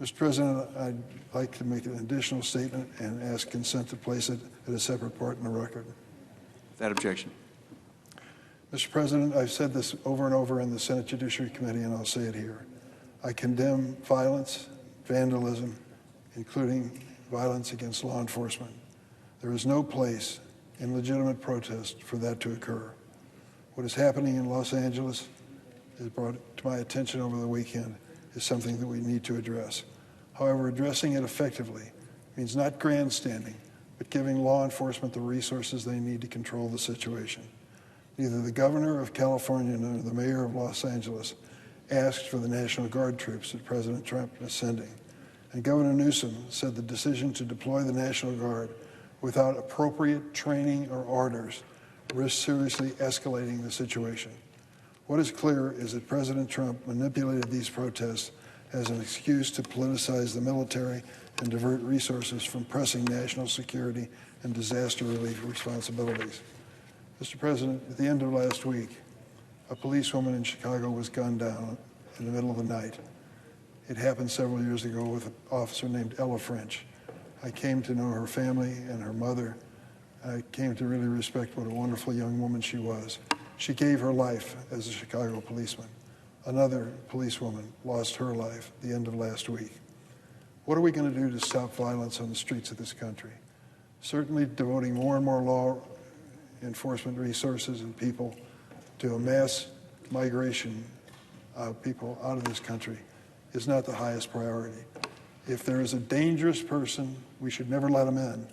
Mr. President, I'd like to make an additional statement and ask consent to place it at a separate part in the record. Without objection. Mr. President, I've said this over and over in the Senate Judiciary Committee, and I'll say it here. I condemn violence, vandalism, including violence against law enforcement. There is no place in legitimate protest for that to occur. What is happening in Los Angeles is brought to my attention over the weekend is something that we need to address. However, addressing it effectively means not grandstanding, but giving law enforcement the resources they need to control the situation. Neither the governor of California nor the mayor of Los Angeles asked for the National Guard troops that President Trump is sending. And Governor Newsom said the decision to deploy the National Guard without appropriate training or orders risks seriously escalating the situation. What is clear is that President Trump manipulated these protests as an excuse to politicize the military and divert resources from pressing national security and disaster relief responsibilities. Mr. President, at the end of last week, a policewoman in Chicago was gunned down in the middle of the night. It happened several years ago with an officer named Ella French. I came to know her family and her mother. I came to really respect what a wonderful young woman she was. She gave her life as a Chicago policeman. Another policewoman lost her life at the end of last week. What are we going to do to stop violence on the streets of this country? Certainly devoting more and more law enforcement resources and people to a mass migration of people out of this country is not the highest priority. If there is a dangerous person, we should never let them in.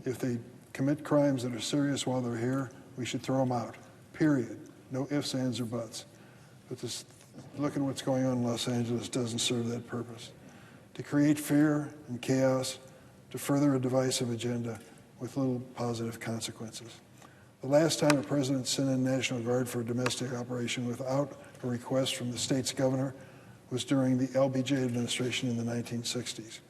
If they commit crimes that are serious while they're here, we should throw them out, period. No ifs, ands, or buts. But this, look at what's going on in Los Angeles doesn't serve that purpose. To create fear and chaos, to further a divisive agenda with little positive consequences. The last time a president sent in National Guard for a domestic operation without a request from the state's governor was during the LBJ administration in the 1960s.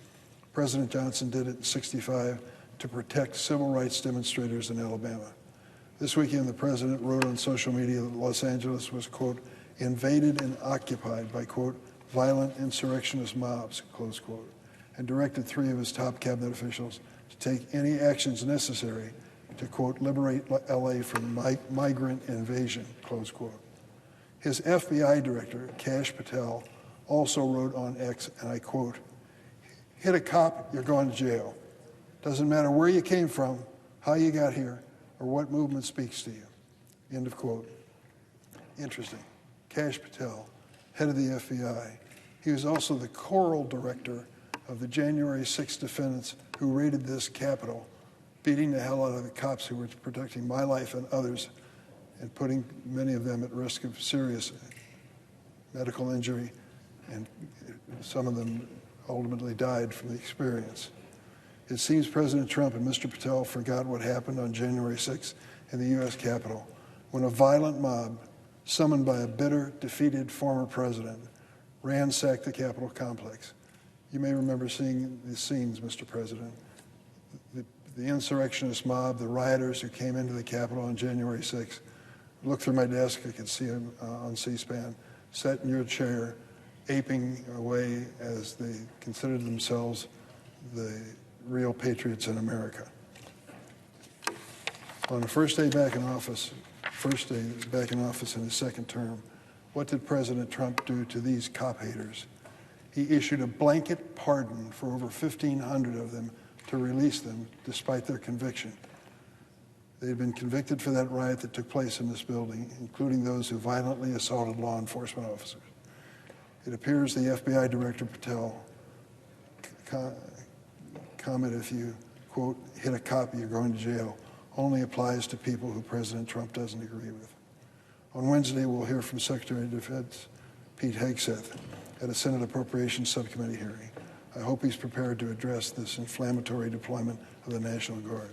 President Johnson did it in '65 to protect civil rights demonstrators in Alabama. This weekend, the president wrote on social media that Los Angeles was, quote, invaded and occupied by, quote, violent insurrectionist mobs, close quote, and directed 3 of his top cabinet officials to take any actions necessary to, quote, liberate LA from migrant invasion, close quote. His FBI director, Kash Patel, also wrote on X, and I quote, hit a cop, you're going to jail. Doesn't matter where you came from, how you got here, or what movement speaks to you. End of quote. Interesting. Kash Patel, head of the FBI. He was also the choral director of the January 6th defendants who raided this Capitol, beating the hell out of the cops who were protecting my life and others and putting many of them at risk of serious medical injury, and some of them ultimately died from the experience. It seems President Trump and Mr. Patel forgot what happened on January 6th in the U.S. Capitol when a violent mob, summoned by a bitter, defeated former president, ransacked the Capitol complex. You may remember seeing these scenes, Mr. President. The insurrectionist mob, the rioters who came into the Capitol on January 6th. Look through my desk, I could see them on C-SPAN, sat in your chair, aping away as they considered themselves the real patriots in America. On the first day back in office in his second term, what did President Trump do to these cop haters? He issued a blanket pardon for over 1,500 of them to release them despite their conviction. They had been convicted for that riot that took place in this building, including those who violently assaulted law enforcement officers. It appears the FBI Director Patel comment, if you, quote, hit a cop, you're going to jail, only applies to people who President Trump doesn't agree with. On Wednesday, we'll hear from Secretary of Defense Pete Hegseth at a Senate Appropriations Subcommittee hearing. I hope he's prepared to address this inflammatory deployment of the National Guard.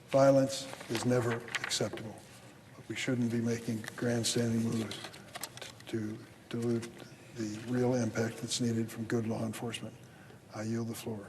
Violence is never acceptable, but we shouldn't be making grandstanding moves to dilute the real impact that's needed from good law enforcement. I yield the floor.